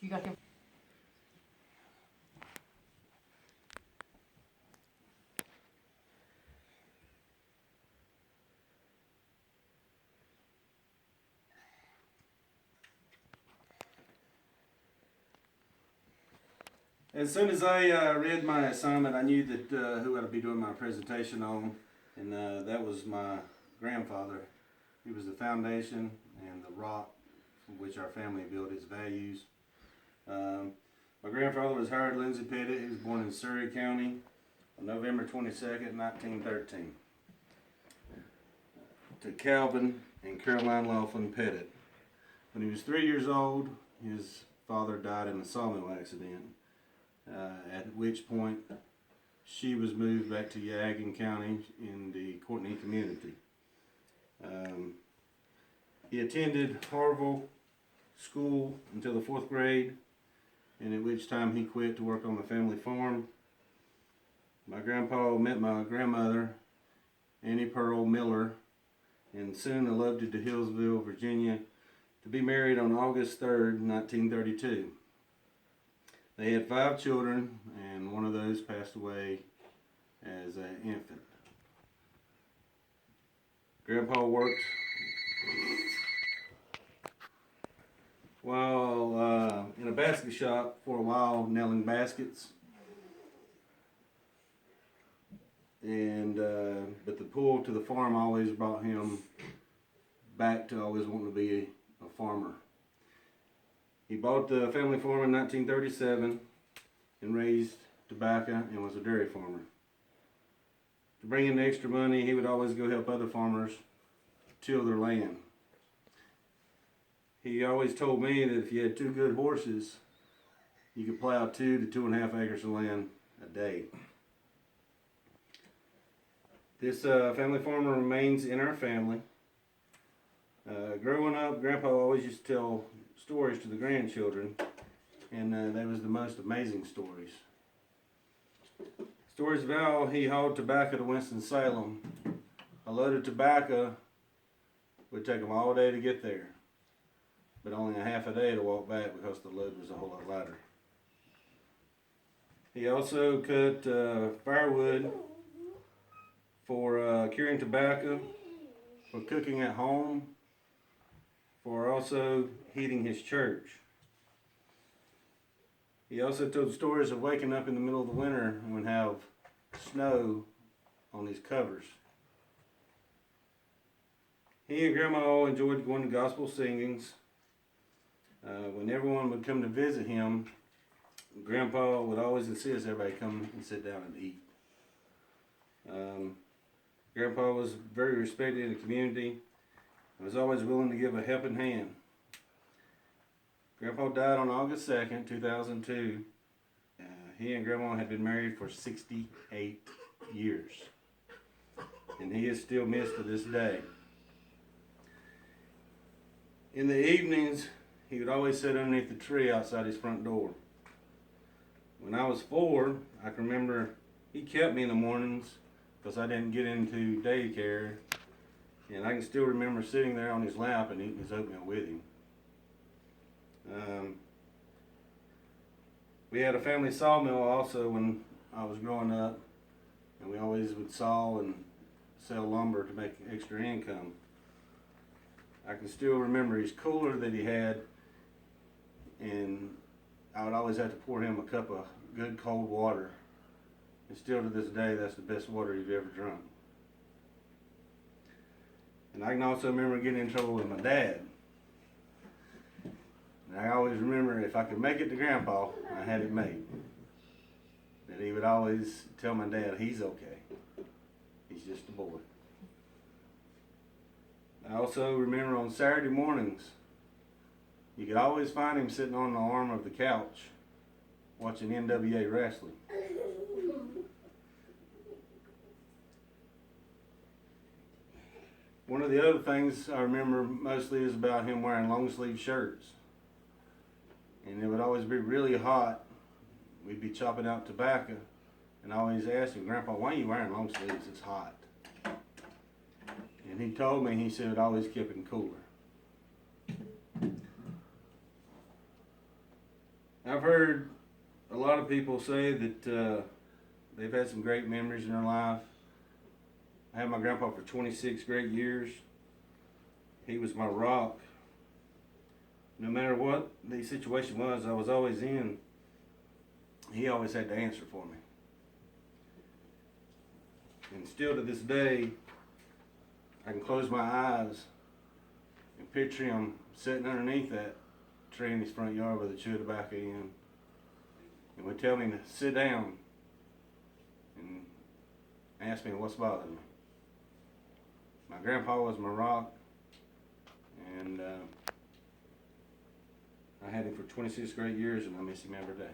You got him. As soon as I read my assignment, I knew that who I'd be doing my presentation on, and that was my grandfather. He was the foundation and the rock from which our family built its values. My grandfather was Howard Lindsay Pettit. He was born in Surrey County on November 22nd, 1913, to Calvin and Caroline Laughlin Pettit. When he was 3 years old, his father died in a sawmill accident. At which point she was moved back to Yadkin County in the Courtney community. He attended Harville School until the 4th grade, and at which time he quit to work on the family farm. My grandpa met my grandmother, Annie Pearl Miller, and soon eloped to Hillsville, Virginia, to be married on August 3rd, 1932. They had 5 children, and one of those passed away as an infant. Grandpa worked while in a basket shop for a while, nailing baskets. And but the pull to the farm always brought him back to always wanting to be a farmer. He bought the family farm in 1937 and raised tobacco and was a dairy farmer. To bring in extra money, he would always go help other farmers till their land. He always told me that if you had 2 good horses, you could plow 2 to 2.5 acres of land a day. This family farm remains in our family. Growing up, Grandpa always used to tell stories to the grandchildren, and they was the most amazing stories. Stories of how he hauled tobacco to Winston-Salem. A load of tobacco would take him all day to get there, but only a half a day to walk back because the load was a whole lot lighter. He also cut firewood for curing tobacco, for cooking at home, for also heating his church. He also told stories of waking up in the middle of the winter and would have snow on his covers. He and Grandma all enjoyed going to gospel singings. When everyone would come to visit him, Grandpa would always insist everybody come and sit down and eat. Grandpa was very respected in the community and was always willing to give a helping hand. Grandpa died on August 2nd, 2002. He and Grandma had been married for 68 years, and he is still missed to this day. In the evenings, he would always sit underneath the tree outside his front door. When I was 4, I can remember he kept me in the mornings because I didn't get into daycare, and I can still remember sitting there on his lap and eating his oatmeal with him. We had a family sawmill also when I was growing up, and we always would saw and sell lumber to make extra income. I can still remember his cooler that he had, and I would always have to pour him a cup of good cold water. And still to this day, that's the best water you've ever drunk. And I can also remember getting in trouble with my dad. And I always remember if I could make it to Grandpa, I had it made. That he would always tell my dad, he's okay. He's just a boy. I also remember on Saturday mornings, you could always find him sitting on the arm of the couch watching NWA wrestling. One of the other things I remember mostly is about him wearing long sleeve shirts. And it would always be really hot. We'd be chopping out tobacco, and I always asked him, Grandpa, why are you wearing long sleeves? It's hot. And he told me, he said it always kept him cooler. I've heard a lot of people say that they've had some great memories in their life. I had my grandpa for 26 great years. He was my rock. No matter what the situation was I was always in, he always had the answer for me. And still to this day, I can close my eyes and picture him sitting underneath that tree in his front yard with a chew of tobacco in, and would tell me to sit down and ask me what's bothering me. My grandpa was my rock, and I had him for 26 great years, and I miss him every day.